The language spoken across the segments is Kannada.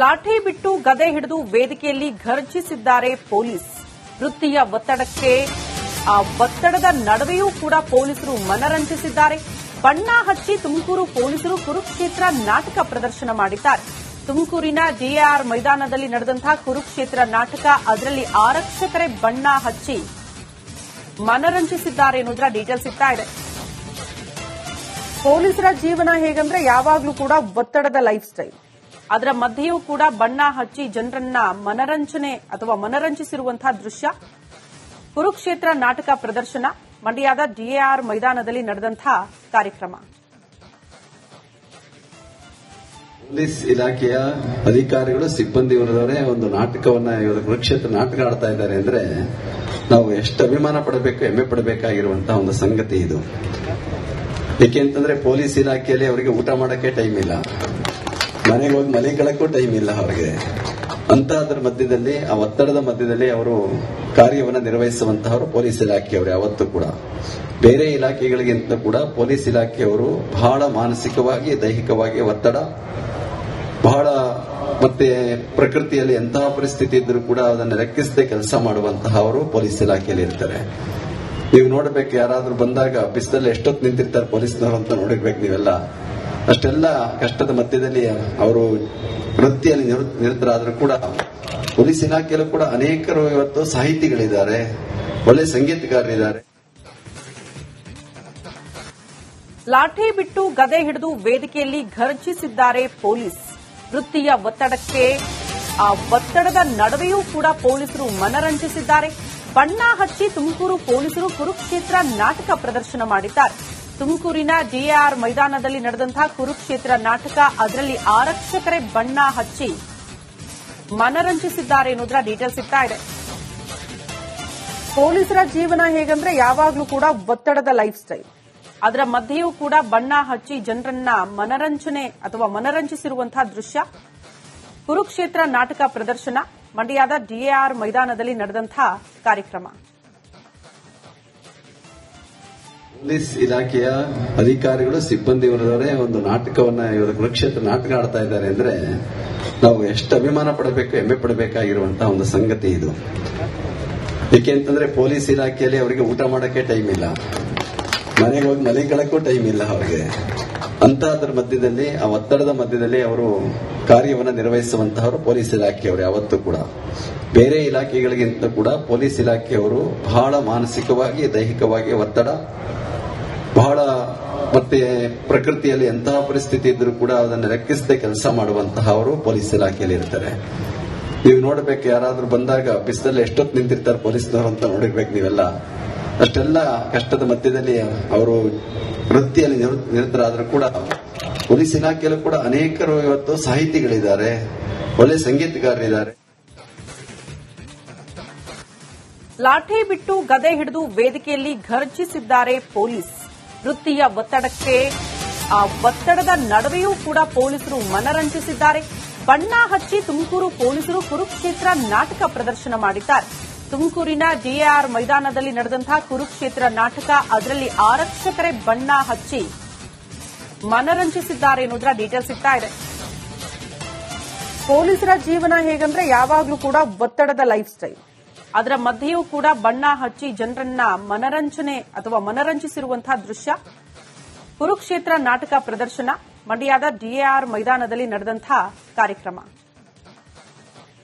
ಲಾಠಿ ಬಿಟ್ಟು ಗದೆ ಹಿಡಿದು ವೇದಿಕೆಯಲ್ಲಿ ಘರ್ಜಿಸಿದ್ದಾರೆ ಪೊಲೀಸ್. ವೃತ್ತಿಯ ಒತ್ತಡಕ್ಕೆ ಆ ಒತ್ತಡದ ನಡುವೆಯೂ ಕೂಡ ಪೊಲೀಸರು ಮನರಂಜಿಸಿದ್ದಾರೆ. ಬಣ್ಣ ಹಚ್ಚಿ ತುಮಕೂರು ಪೊಲೀಸರು ಕುರುಕ್ಷೇತ್ರ ನಾಟಕ ಪ್ರದರ್ಶನ ಮಾಡಿದ್ದಾರೆ. ತುಮಕೂರಿನ ಡಿಎಆರ್ ಮೈದಾನದಲ್ಲಿ ನಡೆದಂತಹ ಕುರುಕ್ಷೇತ್ರ ನಾಟಕ, ಅದರಲ್ಲಿ ಆರಕ್ಷಕರೇ ಬಣ್ಣ ಹಚ್ಚಿ ಮನರಂಜಿಸಿದ್ದಾರೆ ಎನ್ನುವುದರ ಡೀಟೇಲ್ಸ್ ಸಿಗ್ತಾ ಇದೆ. ಪೊಲೀಸರ ಜೀವನ ಹೇಗಂದ್ರೆ ಯಾವಾಗಲೂ ಕೂಡ ಒತ್ತಡದ ಲೈಫ್ ಸ್ಟೈಲ್. ಅದರ ಮಧ್ಯೆಯೂ ಕೂಡ ಬಣ್ಣ ಹಚ್ಚಿ ಜನರನ್ನ ಮನರಂಜಿಸಿರುವಂತಹ ದೃಶ್ಯ. ಕುರುಕ್ಷೇತ್ರ ನಾಟಕ ಪ್ರದರ್ಶನ ಮಂಡ್ಯದ ಡಿಎಆರ್ ಮೈದಾನದಲ್ಲಿ ನಡೆದಂತಹ ಕಾರ್ಯಕ್ರಮ. ಪೊಲೀಸ್ ಇಲಾಖೆಯ ಅಧಿಕಾರಿಗಳು ಸಿಬ್ಬಂದಿ ವರ್ಗದವರೇ ಒಂದು ನಾಟಕವನ್ನ ಕುರುಕ್ಷೇತ್ರ ನಾಟಕ ಆಡ್ತಾ ಇದ್ದಾರೆ ಅಂದ್ರೆ ನಾವು ಎಷ್ಟು ಅಭಿಮಾನ ಪಡಬೇಕು, ಹೆಮ್ಮೆ ಪಡಬೇಕಾಗಿರುವಂತಹ ಒಂದು ಸಂಗತಿ ಇದು. ಏಕೆಂತಂದ್ರೆ ಪೊಲೀಸ್ ಇಲಾಖೆಯಲ್ಲಿ ಅವರಿಗೆ ಊಟ ಮಾಡಕ್ಕೆ ಟೈಮ್ ಇಲ್ಲ, ಮನೆಗೆ ಹೋಗಿ ಮಲಿಕೊಳ್ಳಕ್ಕೂ ಟೈಮ್ ಇಲ್ಲ ಅವರಿಗೆ. ಅಂತಹದ್ರ ಮಧ್ಯದಲ್ಲಿ, ಆ ಒತ್ತಡದ ಮಧ್ಯದಲ್ಲಿ ಅವರು ಕಾರ್ಯವನ್ನು ನಿರ್ವಹಿಸುವಂತಹವರು ಪೊಲೀಸ್ ಇಲಾಖೆಯವರು. ಯಾವತ್ತೂ ಕೂಡ ಬೇರೆ ಇಲಾಖೆಗಳಿಗಿಂತ ಕೂಡ ಪೊಲೀಸ್ ಇಲಾಖೆಯವರು ಬಹಳ ಮಾನಸಿಕವಾಗಿ, ದೈಹಿಕವಾಗಿ ಒತ್ತಡ, ಬಹಳ ಮತ್ತೆ ಪ್ರಕೃತಿಯಲ್ಲಿ ಎಂತಹ ಪರಿಸ್ಥಿತಿ ಇದ್ರೂ ಕೂಡ ಅದನ್ನು ಲೆಕ್ಕಿಸದೆ ಕೆಲಸ ಮಾಡುವಂತಹ ಅವರು ಪೊಲೀಸ್ ಇಲಾಖೆಯಲ್ಲಿ ಇರ್ತಾರೆ. ನೀವು ನೋಡಬೇಕು, ಯಾರಾದ್ರೂ ಬಂದಾಗ ಬಿಸಿಲಲ್ಲಿ ಎಷ್ಟೊತ್ತು ನಿಂತಿರ್ತಾರೆ ಪೊಲೀಸ್ನವರು ಅಂತ ನೋಡಿರ್ಬೇಕು ನೀವೆಲ್ಲ. ಅಷ್ಟೆಲ್ಲ ಕಷ್ಟದ ಮಧ್ಯದಲ್ಲಿ ಅವರು ವೃತ್ತಿಯಲ್ಲಿ ನಿರತರಾದರೂ ಕೂಡ ಪೊಲೀಸ್ ಇಲಾಖೆಯಲ್ಲೂ ಕೂಡ ಅನೇಕರು ಇವತ್ತು ಸಾಹಿತಿಗಳಿದ್ದಾರೆ, ಒಳ್ಳೆ ಸಂಗೀತಗಾರರಿದ್ದಾರೆ. ಲಾಠಿ ಬಿಟ್ಟು ಗದೆ ಹಿಡಿದು ವೇದಿಕೆಯಲ್ಲಿ ಘರ್ಜಿಸಿದ್ದಾರೆ ಪೊಲೀಸ್. ವೃತ್ತಿಯ ಒತ್ತಡಕ್ಕೆ ಆ ಒತ್ತಡದ ನಡುವೆಯೂ ಕೂಡ ಪೊಲೀಸರು ಮನರಂಜಿಸಿದ್ದಾರೆ. ಬಣ್ಣ ಹಚ್ಚಿ ತುಮಕೂರು ಪೊಲೀಸರು ಕುರುಕ್ಷೇತ್ರ ನಾಟಕ ಪ್ರದರ್ಶನ ಮಾಡಿದ್ದಾರೆ. ತುಮಕೂರಿನ ಡಿಎಆರ್ ಮೈದಾನದಲ್ಲಿ ನಡೆದಂತಹ ಕುರುಕ್ಷೇತ್ರ ನಾಟಕ, ಅದರಲ್ಲಿ ಆರಕ್ಷಕರೇ ಬಣ್ಣ ಹಚ್ಚಿ ಮನರಂಜಿಸಿದ್ದಾರೆ ಎನ್ನುವುದರ ಡೀಟೇಲ್ಸ್ ಸಿಗ್ತಾ ಇದೆ. ಪೊಲೀಸರ ಜೀವನ ಹೇಗಂದ್ರೆ ಯಾವಾಗಲೂ ಕೂಡ ಒತ್ತಡದ ಲೈಫ್ ಸ್ಟೈಲ್. ಅದರ ಮಧ್ಯೆಯೂ ಕೂಡ ಬಣ್ಣ ಹಚ್ಚಿ ಜನರನ್ನ ಮನರಂಜಿಸಿರುವಂತಹ ದೃಶ್ಯ. ಕುರುಕ್ಷೇತ್ರ ನಾಟಕ ಪ್ರದರ್ಶನ ಮಂಡ್ಯದ ಡಿಎಆರ್ ಮೈದಾನದಲ್ಲಿ ನಡೆದಂತಹ ಕಾರ್ಯಕ್ರಮ. ಪೊಲೀಸ್ ಇಲಾಖೆಯ ಅಧಿಕಾರಿಗಳು ಸಿಬ್ಬಂದಿ ವರ್ಗದವರೇ ಒಂದು ನಾಟಕವನ್ನ ಕುರುಕ್ಷೇತ್ರ ನಾಟಕ ಆಡ್ತಾ ಇದ್ದಾರೆ ಅಂದ್ರೆ ನಾವು ಎಷ್ಟು ಅಭಿಮಾನ ಪಡಬೇಕು, ಹೆಮ್ಮೆ ಪಡಬೇಕಾಗಿರುವಂತಹ ಒಂದು ಸಂಗತಿ ಇದು. ಏಕೆಂತಂದ್ರೆ ಪೊಲೀಸ್ ಇಲಾಖೆಯಲ್ಲಿ ಅವರಿಗೆ ಊಟ ಮಾಡಕ್ಕೆ ಟೈಮ್ ಇಲ್ಲ, ಮನೆಗೆ ಹೋಗಿ ಮಲಿಕೊಳ್ಳಕ್ಕೂ ಟೈಮ್ ಇಲ್ಲ ಅವರಿಗೆ. ಅಂತಹದ್ರ ಮಧ್ಯದಲ್ಲಿ, ಆ ಒತ್ತಡದ ಮಧ್ಯದಲ್ಲಿ ಅವರು ಕಾರ್ಯವನ್ನು ನಿರ್ವಹಿಸುವಂತಹವರು ಪೊಲೀಸ್ ಇಲಾಖೆಯವರು. ಯಾವತ್ತೂ ಕೂಡ ಬೇರೆ ಇಲಾಖೆಗಳಿಗಿಂತ ಕೂಡ ಪೊಲೀಸ್ ಇಲಾಖೆಯವರು ಬಹಳ ಮಾನಸಿಕವಾಗಿ, ದೈಹಿಕವಾಗಿ ಒತ್ತಡ, ಬಹಳ ಮತ್ತೆ ಪ್ರಕೃತಿಯಲ್ಲಿ ಎಂತಹ ಪರಿಸ್ಥಿತಿ ಇದ್ರೂ ಕೂಡ ಅದನ್ನು ಲೆಕ್ಕಿಸದೆ ಕೆಲಸ ಮಾಡುವಂತಹ ಅವರು ಪೊಲೀಸ್ ಇಲಾಖೆಯಲ್ಲಿ ಇರ್ತಾರೆ. ನೀವು ನೋಡಬೇಕು, ಯಾರಾದ್ರೂ ಬಂದಾಗ ಬಿಸಿಲಲ್ಲಿ ಎಷ್ಟೊತ್ತು ನಿಂತಿರ್ತಾರೆ ಪೊಲೀಸ್ನವರು ಅಂತ ನೋಡಿರ್ಬೇಕು ನೀವೆಲ್ಲ. ಅಷ್ಟೆಲ್ಲ ಕಷ್ಟದ ಮಧ್ಯದಲ್ಲಿ ಅವರು ವೃತ್ತಿಯಲ್ಲಿ ನಿರತರಾದರೂ ಕೂಡ ಪೊಲೀಸ್ ಇಲಾಖೆಯಲ್ಲೂ ಕೂಡ ಅನೇಕರು ಇವತ್ತು ಸಾಹಿತಿಗಳಿದ್ದಾರೆ, ಒಳ್ಳೆ ಸಂಗೀತಗಾರರಿದ್ದಾರೆ. ಲಾಠಿ ಬಿಟ್ಟು ಗದೆ ಹಿಡಿದು ವೇದಿಕೆಯಲ್ಲಿ ಘರ್ಜಿಸಿದ್ದಾರೆ ಪೊಲೀಸ್. ವೃತ್ತಿಯ ಒತ್ತಡಕ್ಕೆ ಆ ಒತ್ತಡದ ನಡುವೆಯೂ ಕೂಡ ಪೊಲೀಸರು ಮನರಂಜಿಸಿದ್ದಾರೆ. ಬಣ್ಣ ಹಚ್ಚಿ ತುಮಕೂರು ಪೊಲೀಸರು ಕುರುಕ್ಷೇತ್ರ ನಾಟಕ ಪ್ರದರ್ಶನ ಮಾಡಿದ್ದಾರೆ. ತುಮಕೂರಿನ ಡಿಎಆರ್ ಮೈದಾನದಲ್ಲಿ ನಡೆದಂತಹ ಕುರುಕ್ಷೇತ್ರ ನಾಟಕ, ಅದರಲ್ಲಿ ಆರಕ್ಷಕರೇ ಬಣ್ಣ ಹಚ್ಚಿ ಮನರಂಜಿಸಿದ್ದಾರೆ ಎನ್ನುವುದರ ಡೀಟೇಲ್ಸ್ ಸಿಗ್ತಾ ಇದೆ. ಪೊಲೀಸರ ಜೀವನ ಹೇಗಂದ್ರೆ ಯಾವಾಗಲೂ ಕೂಡ ಒತ್ತಡದ ಲೈಫ್ ಸ್ಟೈಲ್. ಅದರ ಮಧ್ಯೆಯೂ ಕೂಡ ಬಣ್ಣ ಹಚ್ಚಿ ಜನರನ್ನ ಮನರಂಜಿಸಿರುವಂತಹ ದೃಶ್ಯ. ಕುರುಕ್ಷೇತ್ರ ನಾಟಕ ಪ್ರದರ್ಶನ ಮಂಡ್ಯದ ಡಿಎಆರ್ ಮೈದಾನದಲ್ಲಿ ನಡೆದಂತಹ ಕಾರ್ಯಕ್ರಮ.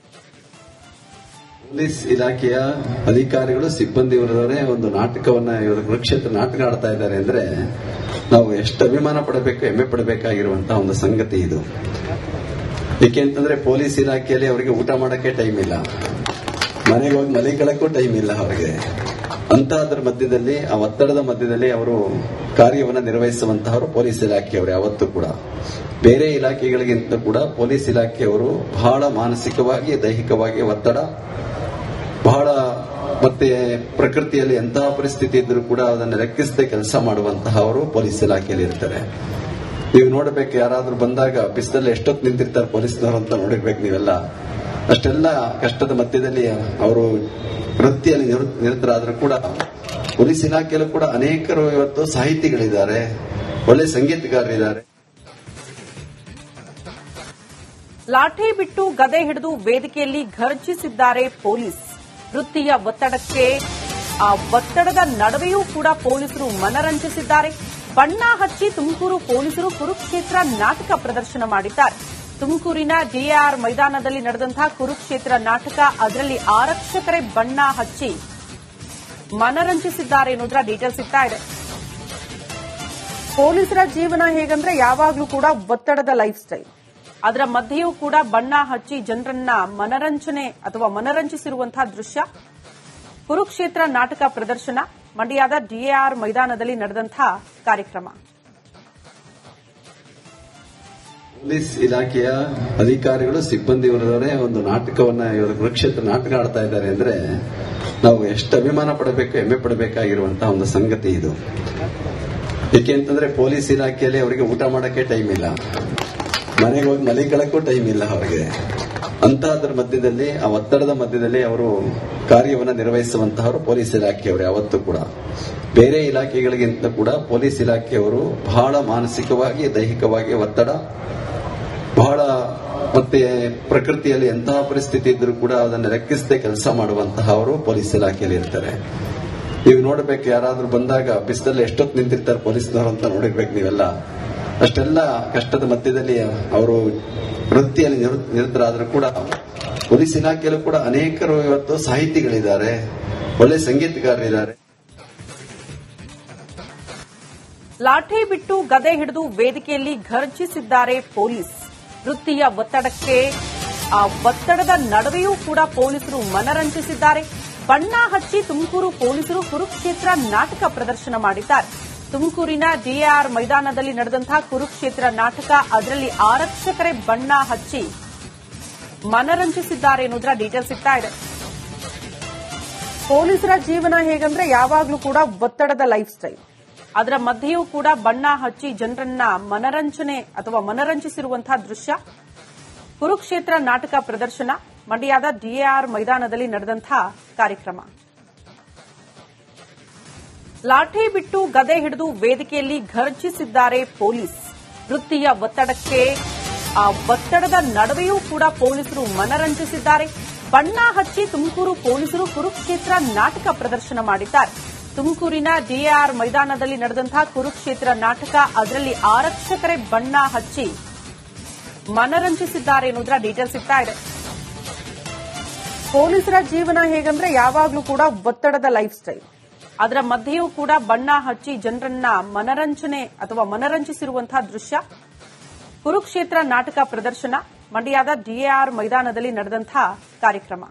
ಪೊಲೀಸ್ ಇಲಾಖೆಯ ಅಧಿಕಾರಿಗಳು ಸಿಬ್ಬಂದಿ ವರ್ಗದವರೇ ಒಂದು ನಾಟಕವನ್ನ ಕುರುಕ್ಷೇತ್ರ ನಾಟಕ ಆಡ್ತಾ ಇದ್ದಾರೆ ಅಂದ್ರೆ ನಾವು ಎಷ್ಟು ಅಭಿಮಾನ ಪಡಬೇಕು, ಹೆಮ್ಮೆ ಪಡಬೇಕಾಗಿರುವಂತಹ ಒಂದು ಸಂಗತಿ ಇದು. ಏಕೆಂತಂದ್ರೆ ಪೊಲೀಸ್ ಇಲಾಖೆಯಲ್ಲಿ ಅವರಿಗೆ ಊಟ ಮಾಡಕ್ಕೆ ಟೈಮ್ ಇಲ್ಲ, ಮನೆಗೆ ಹೋಗಿ ಮಲಿಕೊಳ್ಳಕ್ಕೂ ಟೈಮ್ ಇಲ್ಲ ಅವರಿಗೆ. ಅಂತಹದ್ರ ಮಧ್ಯದಲ್ಲಿ, ಆ ಒತ್ತಡದ ಮಧ್ಯದಲ್ಲಿ ಅವರು ಕಾರ್ಯವನ್ನು ನಿರ್ವಹಿಸುವಂತಹವರು ಪೊಲೀಸ್ ಇಲಾಖೆಯವರು. ಯಾವತ್ತೂ ಕೂಡ ಬೇರೆ ಇಲಾಖೆಗಳಿಗಿಂತ ಕೂಡ ಪೊಲೀಸ್ ಇಲಾಖೆಯವರು ಬಹಳ ಮಾನಸಿಕವಾಗಿ, ದೈಹಿಕವಾಗಿ ಒತ್ತಡ, ಬಹಳ ಮತ್ತೆ ಪ್ರಕೃತಿಯಲ್ಲಿ ಎಂತಹ ಪರಿಸ್ಥಿತಿ ಇದ್ರೂ ಕೂಡ ಅದನ್ನು ಲೆಕ್ಕಿಸದೆ ಕೆಲಸ ಮಾಡುವಂತಹ ಅವರು ಪೊಲೀಸ್ ಇಲಾಖೆಯಲ್ಲಿ ಇರ್ತಾರೆ. ನೀವು ನೋಡಬೇಕು, ಯಾರಾದ್ರೂ ಬಂದಾಗ ಬಿಸಿಲಲ್ಲಿ ಎಷ್ಟೊತ್ತು ನಿಂತಿರ್ತಾರೆ ಪೊಲೀಸ್ನವರು ಅಂತ ನೋಡಿರ್ಬೇಕು ನೀವೆಲ್ಲ. ಅಷ್ಟೆಲ್ಲ ಕಷ್ಟದ ಮಧ್ಯದಲ್ಲಿ ಅವರು ವೃತ್ತಿಯಲ್ಲಿ ನಿರತರಾದರೂ ಕೂಡ ಪೊಲೀಸ್ ಇಲಾಖೆಯಲ್ಲೂ ಕೂಡ ಅನೇಕರು ಇವತ್ತು ಸಾಹಿತಿಗಳಿದ್ದಾರೆ, ಒಳ್ಳೆ ಸಂಗೀತಗಾರರಿದ್ದಾರೆ. ಲಾಠಿ ಬಿಟ್ಟು ಗದೆ ಹಿಡಿದು ವೇದಿಕೆಯಲ್ಲಿ ಘರ್ಜಿಸಿದ್ದಾರೆ ಪೊಲೀಸ್. ವೃತ್ತಿಯ ಒತ್ತಡಕ್ಕೆ ಆ ಒತ್ತಡದ ನಡುವೆಯೂ ಕೂಡ ಪೊಲೀಸರು ಮನರಂಜಿಸಿದ್ದಾರೆ. ಬಣ್ಣ ಹಚ್ಚಿ ತುಮಕೂರು ಪೊಲೀಸರು ಕುರುಕ್ಷೇತ್ರ ನಾಟಕ ಪ್ರದರ್ಶನ ಮಾಡಿದ್ದಾರೆ. ತುಮಕೂರಿನ ಡಿಎಆರ್ ಮೈದಾನದಲ್ಲಿ ನಡೆದಂತಹ ಕುರುಕ್ಷೇತ್ರ ನಾಟಕ, ಅದರಲ್ಲಿ ಆರಕ್ಷಕರೇ ಬಣ್ಣ ಹಚ್ಚಿ ಮನರಂಜಿಸಿದ್ದಾರೆ ಎನ್ನುವುದರ ಡೀಟೇಲ್ಸ್ ಸಿಗ್ತಾ ಇದೆ. ಪೊಲೀಸರ ಜೀವನ ಹೇಗಂದ್ರೆ ಯಾವಾಗಲೂ ಕೂಡ ಒತ್ತಡದ ಲೈಫ್ ಸ್ಟೈಲ್. ಅದರ ಮಧ್ಯೆಯೂ ಕೂಡ ಬಣ್ಣ ಹಚ್ಚಿ ಜನರನ್ನ ಮನರಂಜಿಸಿರುವಂತಹ ದೃಶ್ಯ. ಕುರುಕ್ಷೇತ್ರ ನಾಟಕ ಪ್ರದರ್ಶನ ಮಂಡ್ಯದ ಡಿಎಆರ್ ಮೈದಾನದಲ್ಲಿ ನಡೆದಂತಹ ಕಾರ್ಯಕ್ರಮ. ಪೊಲೀಸ್ ಇಲಾಖೆಯ ಅಧಿಕಾರಿಗಳು ಸಿಬ್ಬಂದಿ ವರ್ಗದವರೇ ಒಂದು ನಾಟಕವನ್ನ ಇವರು ಕುರುಕ್ಷೇತ್ರ ನಾಟಕ ಆಡ್ತಾ ಇದ್ದಾರೆ ಅಂದ್ರೆ ನಾವು ಎಷ್ಟು ಅಭಿಮಾನ ಪಡಬೇಕು, ಹೆಮ್ಮೆ ಪಡಬೇಕಾಗಿರುವಂತಹ ಒಂದು ಸಂಗತಿ ಇದು. ಏಕೆಂತಂದ್ರೆ ಪೊಲೀಸ್ ಇಲಾಖೆಯಲ್ಲಿ ಅವರಿಗೆ ಊಟ ಮಾಡಕ್ಕೆ ಟೈಮ್ ಇಲ್ಲ, ಮನೆಗೆ ಹೋಗಿ ಮಲಿಕೊಳ್ಳಕ್ಕೂ ಟೈಮ್ ಇಲ್ಲ ಅವರಿಗೆ. ಅಂತಹದ್ರ ಮಧ್ಯದಲ್ಲಿ, ಆ ಒತ್ತಡದ ಮಧ್ಯದಲ್ಲಿ ಅವರು ಕಾರ್ಯವನ್ನು ನಿರ್ವಹಿಸುವಂತಹವರು ಪೊಲೀಸ್ ಇಲಾಖೆಯವರು. ಯಾವತ್ತೂ ಕೂಡ ಬೇರೆ ಇಲಾಖೆಗಳಿಗಿಂತ ಕೂಡ ಪೊಲೀಸ್ ಇಲಾಖೆಯವರು ಬಹಳ ಮಾನಸಿಕವಾಗಿ, ದೈಹಿಕವಾಗಿ ಒತ್ತಡ ಬಹಳ, ಮತ್ತೆ ಪ್ರಕೃತಿಯಲ್ಲಿ ಎಂತಹ ಪರಿಸ್ಥಿತಿ ಇದ್ರೂ ಕೂಡ ಅದನ್ನು ಲೆಕ್ಕಿಸದೆ ಕೆಲಸ ಮಾಡುವಂತಹ ಅವರು ಪೊಲೀಸ್ ಇಲಾಖೆಯಲ್ಲಿ ಇರ್ತಾರೆ. ನೀವು ನೋಡಬೇಕು, ಯಾರಾದ್ರೂ ಬಂದಾಗ ಬಿಸಿಲಲ್ಲಿ ಎಷ್ಟೊತ್ತು ನಿಂತಿರ್ತಾರೆ ಪೊಲೀಸ್ನವರು ಅಂತ ನೋಡಿರ್ಬೇಕು ನೀವೆಲ್ಲ. ಅಷ್ಟೆಲ್ಲ ಕಷ್ಟದ ಮಧ್ಯದಲ್ಲಿ ಅವರು ವೃತ್ತಿಯಲ್ಲಿ ನಿರತರಾದ್ರೂ ಕೂಡ ಪೊಲೀಸ್ ಇಲಾಖೆಯಲ್ಲೂ ಕೂಡ ಅನೇಕರು ಇವತ್ತು ಸಾಹಿತಿಗಳಿದ್ದಾರೆ, ಒಳ್ಳೆ ಸಂಗೀತಗಾರರಿದ್ದಾರೆ. ಲಾಠಿ ಬಿಟ್ಟು ಗದೆ ಹಿಡಿದು ವೇದಿಕೆಯಲ್ಲಿ ಘರ್ಜಿಸಿದ್ದಾರೆ ಪೊಲೀಸ್. ವೃತ್ತಿಯ ಒತ್ತಡಕ್ಕೆ ಆ ಒತ್ತಡದ ನಡುವೆಯೂ ಕೂಡ ಪೊಲೀಸರು ಮನರಂಜಿಸಿದ್ದಾರೆ. ಬಣ್ಣ ಹಚ್ಚಿ ತುಮಕೂರು ಪೊಲೀಸರು ಕುರುಕ್ಷೇತ್ರ ನಾಟಕ ಪ್ರದರ್ಶನ ಮಾಡಿದ್ದಾರೆ. ತುಮಕೂರಿನ ಡಿಎಆರ್ ಮೈದಾನದಲ್ಲಿ ನಡೆದಂತಹ ಕುರುಕ್ಷೇತ್ರ ನಾಟಕ, ಅದರಲ್ಲಿ ಆರಕ್ಷಕರೇ ಬಣ್ಣ ಹಚ್ಚಿ ಮನರಂಜಿಸಿದ್ದಾರೆ ಎನ್ನುವುದರ ಡೀಟೇಲ್ಸ್ ಸಿಗ್ತಾ ಇದೆ. ಪೊಲೀಸರ ಜೀವನ ಹೇಗಂದ್ರೆ ಯಾವಾಗಲೂ ಕೂಡ ಒತ್ತಡದ ಲೈಫ್ ಸ್ಟೈಲ್. ಅದರ ಮಧ್ಯೆಯೂ ಕೂಡ ಬಣ್ಣ ಹಚ್ಚಿ ಜನರನ್ನ ಮನರಂಜಿಸಿರುವಂತಹ ದೃಶ್ಯ. ಕುರುಕ್ಷೇತ್ರ ನಾಟಕ ಪ್ರದರ್ಶನ ಮಂಡ್ಯದ ಡಿಎಆರ್ ಮೈದಾನದಲ್ಲಿ ನಡೆದಂತಹ ಕಾರ್ಯಕ್ರಮ. ಲಾಠಿ ಬಿಟ್ಟು ಗದೆ ಹಿಡಿದು ವೇದಿಕೆಯಲ್ಲಿ ಘರ್ಜಿಸಿದ್ದಾರೆ ಪೊಲೀಸ್. ವೃತ್ತಿಯ ಒತ್ತಡಕ್ಕೆ ಆ ಒತ್ತಡದ ನಡುವೆಯೂ ಕೂಡ ಪೊಲೀಸರು ಮನರಂಜಿಸಿದ್ದಾರೆ. ಬಣ್ಣ ಹಚ್ಚಿ ತುಮಕೂರು ಪೊಲೀಸರು ಕುರುಕ್ಷೇತ್ರ ನಾಟಕ ಪ್ರದರ್ಶನ ಮಾಡಿದ್ದಾರೆ. ತುಮಕೂರಿನ ಡಿಎಆರ್ ಮೈದಾನದಲ್ಲಿ ನಡೆದಂತಹ ಕುರುಕ್ಷೇತ್ರ ನಾಟಕ, ಅದರಲ್ಲಿ ಆರಕ್ಷಕರೇ ಬಣ್ಣ ಹಚ್ಚಿ ಮನರಂಜಿಸಿದ್ದಾರೆ ಎನ್ನುವುದರ ಡೀಟೇಲ್ಸ್ ಸಿಗ್ತಾ ಇದೆ. ಪೊಲೀಸರ ಜೀವನ ಹೇಗಂದ್ರೆ ಯಾವಾಗಲೂ ಕೂಡ ಒತ್ತಡದ ಲೈಫ್ ಸ್ಟೈಲ್. ಅದರ ಮಧ್ಯೆಯೂ ಕೂಡ ಬಣ್ಣ ಹಚ್ಚಿ ಜನರನ್ನ ಮನರಂಜಿಸಿರುವಂತಹ ದೃಶ್ಯ. ಕುರುಕ್ಷೇತ್ರ ನಾಟಕ ಪ್ರದರ್ಶನ ಮಂಡ್ಯದ ಡಿಎಆರ್ ಮೈದಾನದಲ್ಲಿ ನಡೆದಂತಹ ಕಾರ್ಯಕ್ರಮ.